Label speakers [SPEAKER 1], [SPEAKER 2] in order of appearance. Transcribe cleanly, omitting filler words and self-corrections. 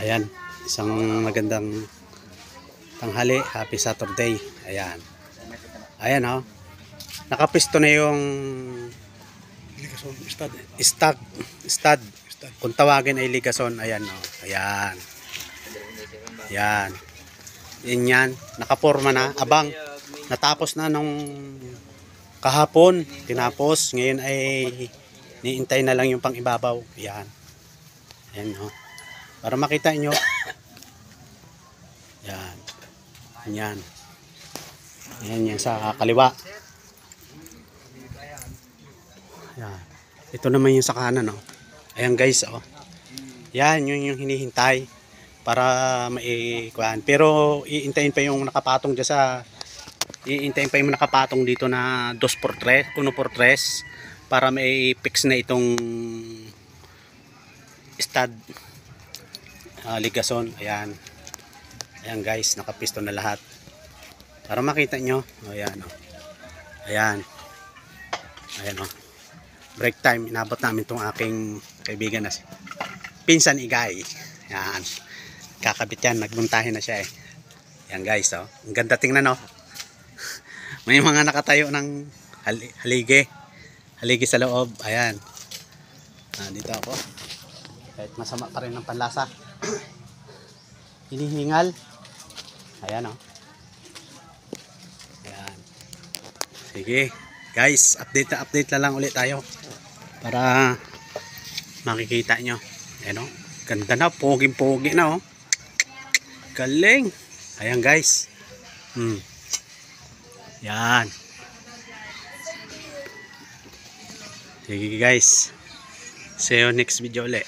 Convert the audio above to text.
[SPEAKER 1] Ayan, isang magandang tanghali, happy Saturday. Ayan. Ayan oh. Nakapisto na yung stud. Kung tawagin ay ligason. Ayan oh. Ayan. Ayan. Yan. Nakaporma na. Abang. Natapos na nung kahapon. Tinapos. Ngayon ay niintay na lang yung pang ibabaw. Ayan. Ayan oh. Para makita nyo. Yan. Yan. Yan yan sa kaliwa. Yan. Ito naman yung sa kanan. Oh. Ayan guys. Oh. Yan yun yung hinihintay. Para maikuan. Pero iintayin pa yung nakapatong dyan sa... Iintayin pa yung nakapatong dito na 2x3, 1x3 para may fix na itong stud. Ligason. Ayan. Ayan guys, nakapisto na lahat. Para makita nyo. Ayan o. Ayan. Ayan o. Break time. Inabot namin itong aking kaibigan na si Pinsan Igay. Ayan. Kakabit yan. Nagbuntahin na siya eh. Ayan guys o. Ang ganda tingnan o. May mga nakatayo ng haligi. Haligi sa loob. Ayan. Dito ako. Kahit masama pa rin ng panlasa. Hinihingal. Ayan o. Ayan. Sige. Guys, update na lang ulit tayo. Para makikita nyo. Ayan o. Ganda na. Poging-pogi na o. Galing. Ayan guys. Yan. Sige guys. See you next video ulit.